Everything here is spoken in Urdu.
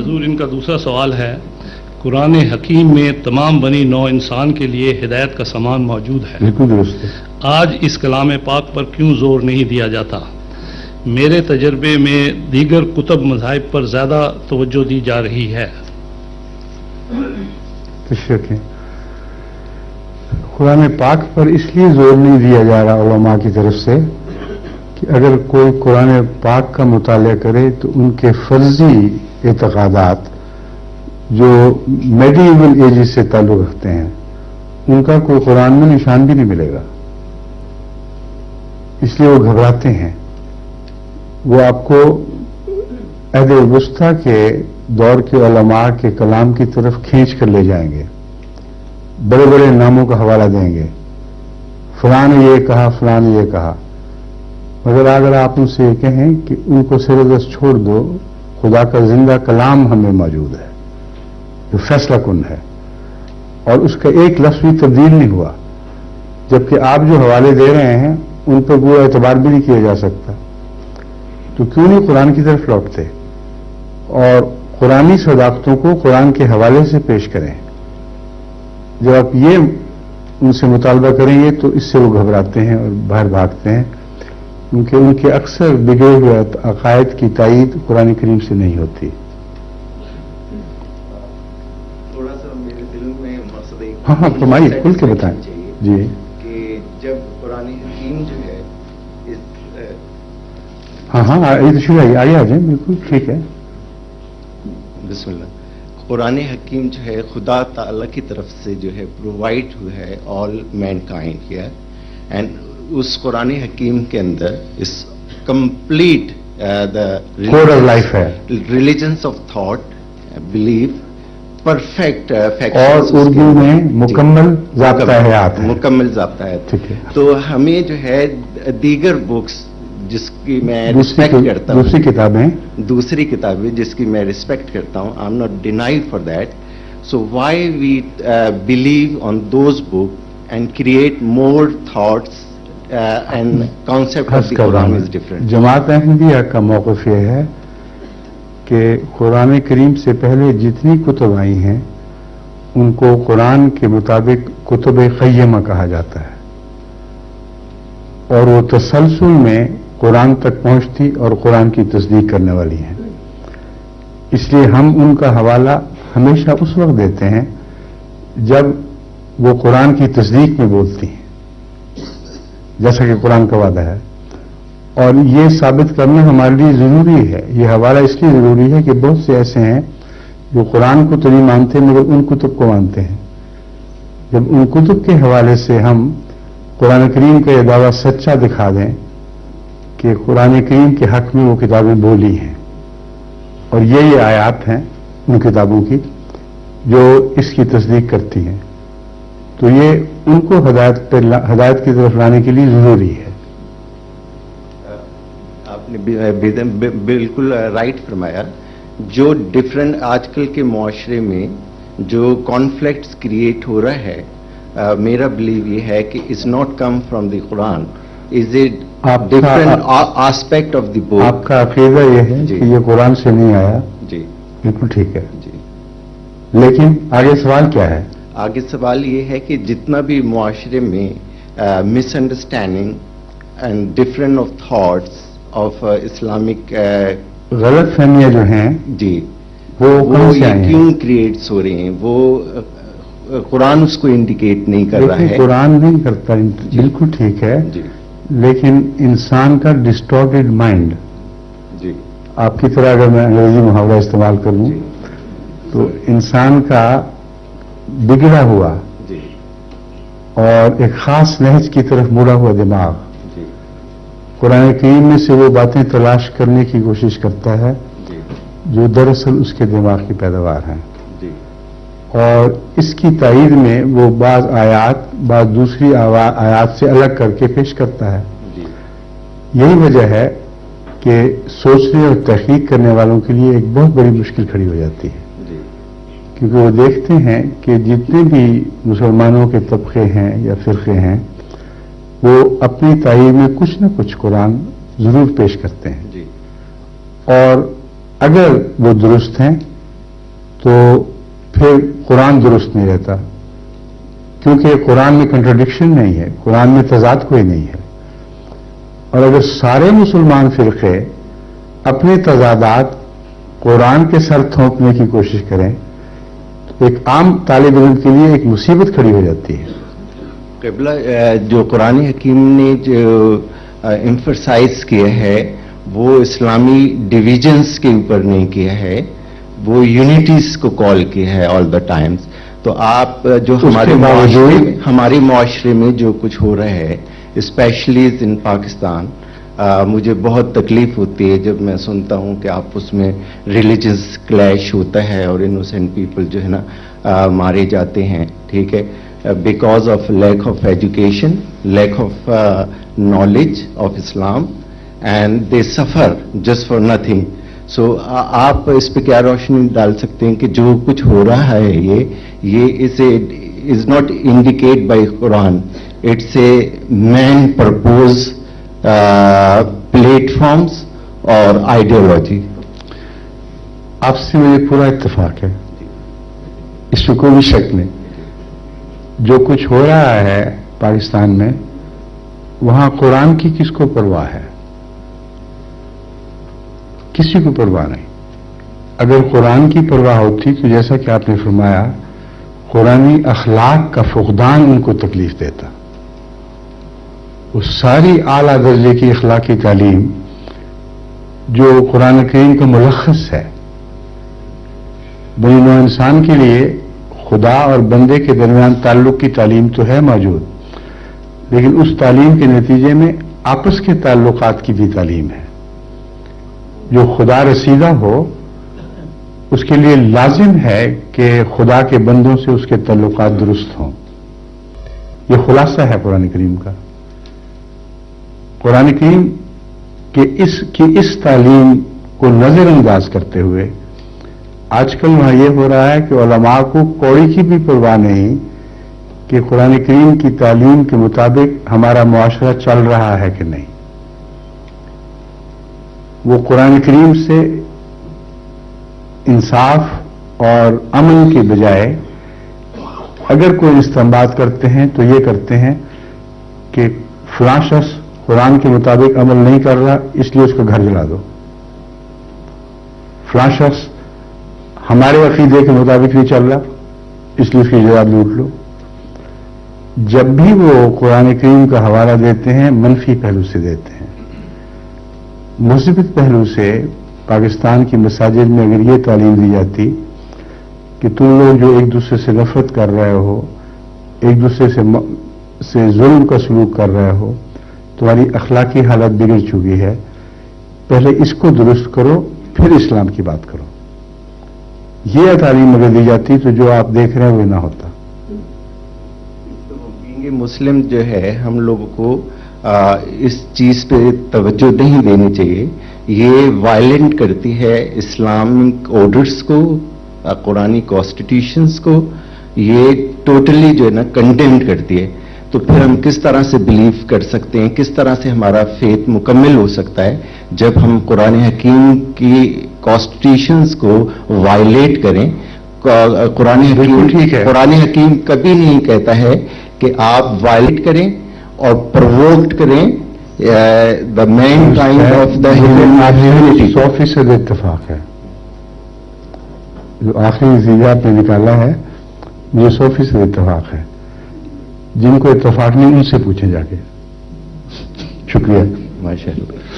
حضور ان کا دوسرا سوال ہے، قرآن حکیم میں تمام بنی نوع انسان کے لیے ہدایت کا سامان موجود ہے، بالکل درست ہے۔ آج اس کلام پاک پر کیوں زور نہیں دیا جاتا؟ میرے تجربے میں دیگر کتب مذاہب پر زیادہ توجہ دی جا رہی ہے۔ رکھیں، قرآن پاک پر اس لیے زور نہیں دیا جا رہا علماء کی طرف سے کہ اگر کوئی قرآن پاک کا مطالعہ کرے تو ان کے فرضی اعتقادات جو میڈیول ایجز سے تعلق رکھتے ہیں ان کا کوئی قرآن میں نشان بھی نہیں ملے گا، اس لیے وہ گھبراتے ہیں۔ وہ آپ کو عہد وسطیٰ کے دور کے علماء کے کلام کی طرف کھینچ کر لے جائیں گے، بڑے بڑے ناموں کا حوالہ دیں گے، فلاں نے یہ کہا، فلاں نے یہ کہا، مگر اگر آپ ان سے یہ کہیں کہ ان کو سر دست چھوڑ دو، خدا کا زندہ کلام ہمیں موجود ہے جو فیصلہ کن ہے اور اس کا ایک لفظ بھی تبدیل نہیں ہوا، جبکہ آپ جو حوالے دے رہے ہیں ان پر کوئی اعتبار بھی نہیں کیا جا سکتا، تو کیوں نہیں قرآن کی طرف لوٹتے اور قرآنی صداقتوں کو قرآن کے حوالے سے پیش کریں؟ جب آپ یہ ان سے مطالبہ کریں گے تو اس سے وہ گھبراتے ہیں اور باہر بھاگتے ہیں، کیونکہ ان کے اکثر بگڑے ہوئے عقائد کی تائید قرآن کریم سے نہیں ہوتی۔ تھوڑا سا میرے دل میں مقصد ہاں فرمائیے، کھل کے بتائیں جی۔ کہ جب قرآن حکیم جو ہے ہاں یہ تو شروع آئیے آ جائیں، بالکل ٹھیک ہے۔ بسم اللہ۔ قرآن حکیم جو ہے خدا تعالیٰ کی طرف سے جو ہے پرووائڈ ہوا ہے آل مین کائنڈ ہیئر، اینڈ اس قرآن حکیم کے اندر اس کمپلیٹ کوڈ آف لائف ہے religions of thought, belief, perfect اور اردو میں مکمل ضابطہ حیات ہے، مکمل ضابطہ حیات۔ ٹھیک ہے۔ تو ہمیں جو ہے دیگر بکس جس کی میں ریسپیکٹ کرتا ہوں، دوسری کتابیں جس کی میں ریسپیکٹ کرتا ہوں، I am not denied for that, so why we believe on those book and create more thoughts and concept of the Quran is different. Jamaat Ahmadiyya کا موقف یہ ہے کہ قرآن کریم سے پہلے جتنی کتب آئی ہیں ان کو قرآن کے مطابق کتب قیمہ کہا جاتا ہے، اور وہ تسلسل میں قرآن تک پہنچتی اور قرآن کی تصدیق کرنے والی ہیں، اس لیے ہم ان کا حوالہ ہمیشہ اس وقت دیتے ہیں جب وہ قرآن کی تصدیق میں بولتی ہیں، جیسا کہ قرآن کا وعدہ ہے، اور یہ ثابت کرنا ہمارے لیے ضروری ہے۔ یہ حوالہ اس لیے ضروری ہے کہ بہت سے ایسے ہیں جو قرآن کو تو نہیں مانتے مگر ان کتب کو مانتے ہیں۔ جب ان کتب کے حوالے سے ہم قرآن کریم کا یہ دعویٰ سچا دکھا دیں کہ قرآن کریم کے حق میں وہ کتابیں بولی ہیں اور یہ آیات ہیں ان کتابوں کی جو اس کی تصدیق کرتی ہیں، تو یہ ان کو ہدایت کی طرف لانے کے لیے ضروری ہے۔ آپ نے بالکل رائٹ فرمایا۔ جو ڈفرنٹ آج کل کے معاشرے میں جو کانفلکٹس کریٹ ہو رہا ہے، میرا بلیو یہ ہے کہ it's not come from the Quran, is it different aspect of the book. آپ کا عقیدہ یہ ہے کہ یہ قرآن سے نہیں آیا، جی بالکل ٹھیک ہے، جی۔ لیکن آگے سوال کیا ہے؟ آگے سوال یہ ہے کہ جتنا بھی معاشرے میں misunderstanding and different of thoughts of Islamic غلط فہمیاں جو ہیں جی وہ کیوں کریٹس ہو رہے ہیں، وہ قرآن اس کو انڈیکیٹ نہیں کر رہا ہے۔ قرآن نہیں کرتا، بالکل ٹھیک ہے، جی لیکن انسان کا ڈسٹارٹیڈ مائنڈ، جی آپ کی طرح اگر میں انگریزی محاورہ استعمال کروں تو انسان کا بگڑا ہوا جی اور ایک خاص نہج کی طرف مڑا ہوا دماغ جی قرآن کریم میں سے وہ باتیں تلاش کرنے کی کوشش کرتا ہے جی جو دراصل اس کے دماغ کی پیداوار ہیں، جی اور اس کی تائید میں وہ بعض آیات بعض دوسری آیات سے الگ کر کے پیش کرتا ہے۔ جی یہی وجہ ہے کہ سوچنے اور تحقیق کرنے والوں کے لیے ایک بہت بڑی مشکل کھڑی ہو جاتی ہے، جی کیونکہ وہ دیکھتے ہیں کہ جتنے بھی مسلمانوں کے طبقے ہیں یا فرقے ہیں وہ اپنی تائید میں کچھ نہ کچھ قرآن ضرور پیش کرتے ہیں، جی اور اگر وہ درست ہیں تو پھر قرآن درست نہیں رہتا، کیونکہ قرآن میں کنٹرڈکشن نہیں ہے، قرآن میں تضاد کوئی نہیں ہے. اور اگر سارے مسلمان فرقے اپنے تضادات قرآن کے سر تھونکنے کی کوشش کریں تو ایک عام طالب علم کے لیے ایک مصیبت کھڑی ہو جاتی ہے. قبلہ جو قرآن حکیم نے جو ایمفرسائز کیا ہے وہ اسلامی ڈویژنز کے اوپر نہیں کیا ہے، وہ یونٹیز کو کال کیا ہے آل دا ٹائمز. تو آپ جو ہمارے معاشرے میں جو کچھ ہو رہا ہے اسپیشلی ان پاکستان، مجھے بہت تکلیف ہوتی ہے جب میں سنتا ہوں کہ آپس میں ریلیجنس کلیش ہوتا ہے اور انوسینٹ پیپل جو ہے نا مارے جاتے ہیں. ٹھیک ہے، because of lack of education, lack of knowledge of Islam, and they سفر جسٹ فار نتھنگ. سو آپ اس پہ کیا روشنی ڈال سکتے ہیں کہ جو کچھ ہو رہا ہے یہ is not indicate by Quran, it's a main purpose platforms اور آئیڈیالوجی. آپ سے مجھے پورا اتفاق ہے، اس میں کوئی شک نہیں. جو کچھ ہو رہا ہے پاکستان میں وہاں قرآن کی کس کو پرواہ ہے؟ کسی کو پرواہ نہیں. اگر قرآن کی پرواہ ہوتی تو جیسا کہ آپ نے فرمایا قرآنی اخلاق کا فقدان ان کو تکلیف دیتا. وہ ساری اعلیٰ درجے کی اخلاقی تعلیم جو قرآن کریم کا ملخص ہے، بنی نوع انسان کے لیے خدا اور بندے کے درمیان تعلق کی تعلیم تو ہے موجود، لیکن اس تعلیم کے نتیجے میں آپس کے تعلقات کی بھی تعلیم ہے. جو خدا رسیدہ ہو اس کے لیے لازم ہے کہ خدا کے بندوں سے اس کے تعلقات درست ہوں. یہ خلاصہ ہے قرآن کریم کا. قرآن کریم کی اس تعلیم کو نظر انداز کرتے ہوئے آج کل وہاں یہ ہو رہا ہے کہ علماء کو کوڑی کی بھی پرواہ نہیں کہ قرآن کریم کی تعلیم کے مطابق ہمارا معاشرہ چل رہا ہے کہ نہیں. وہ قرآن کریم سے انصاف اور امن کے بجائے اگر کوئی استنباط کرتے ہیں تو یہ کرتے ہیں کہ فلاں شخص قرآن کے مطابق عمل نہیں کر رہا اس لیے اس کو گھر جلا دو، فلاں شخص ہمارے عقیدے کے مطابق نہیں چل رہا اس لیے اس کی جواب لوٹ لو. جب بھی وہ قرآن کریم کا حوالہ دیتے ہیں منفی پہلو سے دیتے ہیں. مثبت پہلو سے پاکستان کی مساجد میں اگر یہ تعلیم دی جاتی کہ تم لوگ جو ایک دوسرے سے نفرت کر رہے ہو، ایک دوسرے سے ظلم کا سلوک کر رہے ہو، تمہاری اخلاقی حالت بگڑ چکی ہے، پہلے اس کو درست کرو پھر اسلام کی بات کرو. یہ تعلیم اگر دی جاتی تو جو آپ دیکھ رہے ہیں وہ نہ ہوتا. مسلم جو ہے ہم لوگوں کو اس چیز پہ توجہ نہیں دینی چاہیے. یہ وائلنٹ کرتی ہے اسلامک آرڈرز کو، قرآنی کانسٹیٹیوشنز کو، یہ ٹوٹلی جو ہے نا کنڈیمڈ کرتی ہے. تو پھر ہم کس طرح سے بلیو کر سکتے ہیں، کس طرح سے ہمارا فیتھ مکمل ہو سکتا ہے جب ہم قرآن حکیم کی کانسٹیٹیوشنز کو وائلیٹ کریں. قرآن حکیم کبھی نہیں کہتا ہے کہ آپ وائلیٹ کریں اور پرووکڈ کریں دا main kind of the humanity. 100% اتفاق ہے. جو آخری نتیجہ آپ نے نکالا ہے مجھے 100% اتفاق ہے. جن کو اتفاق نہیں ان سے پوچھیں جا کے. شکریہ. ماشاء اللہ.